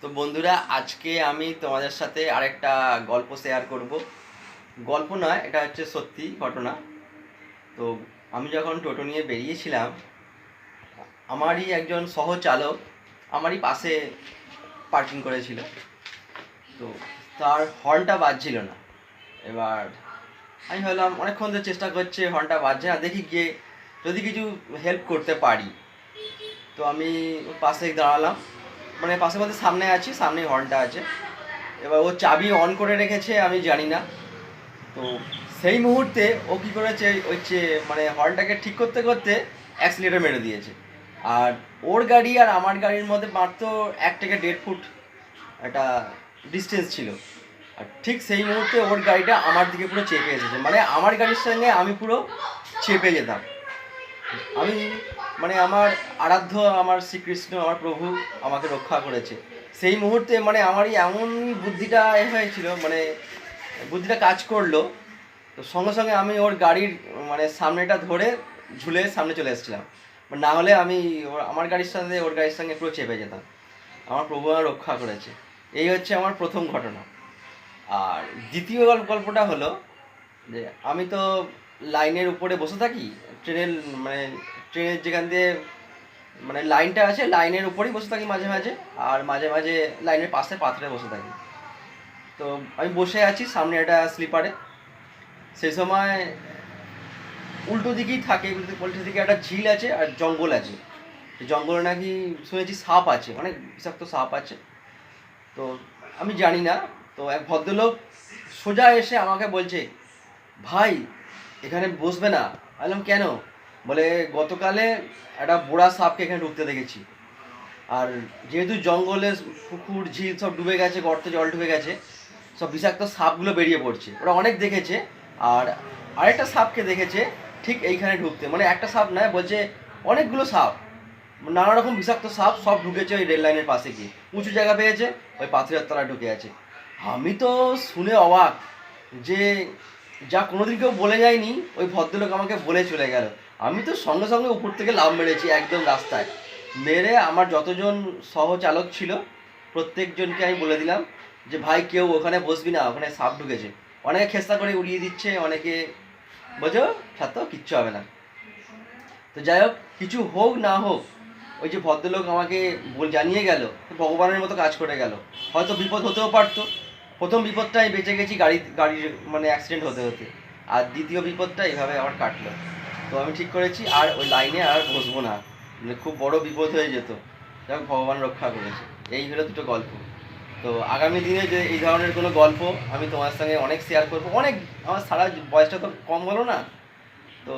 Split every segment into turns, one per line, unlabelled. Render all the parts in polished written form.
তো বন্ধুরা, আজকে আমি তোমাদের সাথে আরেকটা গল্প শেয়ার করব। গল্প নয়, এটা হচ্ছে সত্যি ঘটনা। তো আমি যখন টোটো নিয়ে বেরিয়েছিলাম, আমারই একজন সহচালক আমারই পাশে পার্কিং করেছিল। তো তার হর্নটা বাজছিল না। এবার আমি ভাবলাম অনেকক্ষণ ধরে চেষ্টা করছে, হর্নটা বাজছে না, দেখি গিয়ে যদি কিছু হেল্প করতে পারি। তো আমি পাশে দাঁড়ালাম, মানে পাশে বলতে সামনে আছি, সামনেই হর্নটা আছে। এবার ও চাবি অন করে রেখেছে আমি জানি না। তো সেই মুহূর্তে ও কী করেছে, ওই যে মানে হর্নটাকে ঠিক করতে করতে অ্যাক্সিলেটার মেরে দিয়েছে। আর ওর গাড়ি আর আমার গাড়ির মধ্যে মাত্র 1 থেকে 1.5 ফুট একটা ডিস্টেন্স ছিল। আর ঠিক সেই মুহূর্তে ওর গাড়িটা আমার দিকে পুরো চেপে এসেছে, মানে আমার গাড়ির সঙ্গে আমি পুরো চেপে যেতাম। আমি মানে আমার আরাধ্য, আমার শ্রীকৃষ্ণ, আমার প্রভু আমাকে রক্ষা করেছে সেই মুহূর্তে। মানে আমারই এমনই বুদ্ধিটা হয়েছিল, মানে বুদ্ধিটা কাজ করলো। তো সঙ্গে সঙ্গে আমি ওর গাড়ির মানে সামনেটা ধরে ঝুলে সামনে চলে এসেছিলাম। না হলে আমি আমার গাড়ির সাথে ওর গাড়ির সঙ্গে পুরো চেপে যেতাম। আমার প্রভু আমার রক্ষা করেছে। এই হচ্ছে আমার প্রথম ঘটনা। আর দ্বিতীয় গল্পটা হলো যে আমি তো লাইনের উপরে বসে থাকি, ট্রেনের মানে ট্রেনের যেখান দিয়ে মানে লাইনটা আছে, লাইনের উপরেই বসে থাকি মাঝে মাঝে। আর মাঝে মাঝে লাইনের পাশে পাথরে বসে থাকি। তো আমি বসে আছি সামনে একটা স্লিপারে। সেই সময় উল্টো দিকেই থাকে, উল্টো দিকে একটা ঝিল আছে আর জঙ্গল আছে। জঙ্গলে নাকি শুনেছি সাপ আছে, অনেক বিষাক্ত সাপ আছে। তো আমি জানি না। তো এক ভদ্রলোক সোজা এসে আমাকে বলছে, ভাই এখানে বসবে না। বললাম কেন? বলে গতকালে একটা বুড়া সাপকে এখানে ঢুকতে দেখেছি। আর যেহেতু জঙ্গলে পুকুর ঝিল সব ডুবে গেছে, গর্তে জল ঢুকে গেছে, সব বিষাক্ত সাপগুলো বেরিয়ে পড়ছে। ওরা অনেক দেখেছে। আর আরেকটা সাপকে দেখেছে ঠিক এইখানে ঢুকতে, মানে একটা সাপ নয়, বলছে অনেকগুলো সাপ, নানা রকম বিষাক্ত সাপ সব ঢুকেছে ওই রেল লাইনের পাশে গিয়ে, উঁচু জায়গা পেয়েছে, ওই পাথরের তলায় ঢুকে আছে। আমি তো শুনে অবাক যে যা কোনোদিন কেউ বলে যায়নি, ওই ভদ্রলোক আমাকে বলে চলে গেল। আমি তো সঙ্গে সঙ্গে উপর থেকে লাফ মেরেছি একদম রাস্তায়। মেরে আমার যতজন সহচালক ছিল প্রত্যেকজনকে আমি বলে দিলাম যে ভাই কেউ ওখানে বসবি না, ওখানে সাপ ঢুকেছে। অনেকে খেস্তা করে উড়িয়ে দিচ্ছে, অনেকে বোঝো ছাত্র কিচ্ছু হবে না। তো যাই হোক, কিছু হোক না হোক, ওই যে ভদ্রলোক আমাকে জানিয়ে গেল, ভগবানের মতো কাজ করে গেল। হয়তো বিপদ হতেও পারতো। প্রথম বিপদটাই বেঁচে গেছি গাড়ির মানে অ্যাক্সিডেন্ট হতে হতে। আর দ্বিতীয় বিপদটা এইভাবে আমার কাটলো। তো আমি ঠিক করেছি আর ওই লাইনে আর বসবো না, মানে খুব বড় বিপদ হয়ে যেত। যাই হোক, ভগবান রক্ষা করেছে। এই হলো দুটো গল্প। তো আগামী দিনে যে এই ধরনের কোনো গল্প আমি তোমার সঙ্গে অনেক শেয়ার করবো, অনেক। আমার সারা বয়সটা তো কম হলো না। তো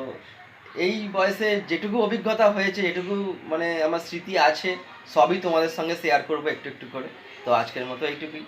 এই বয়সে যেটুকু অভিজ্ঞতা হয়েছে, যেটুকু মানে আমার স্মৃতি আছে, সবই তোমাদের সঙ্গে শেয়ার করবো একটু একটু করে। তো আজকের মতো এইটুকুই।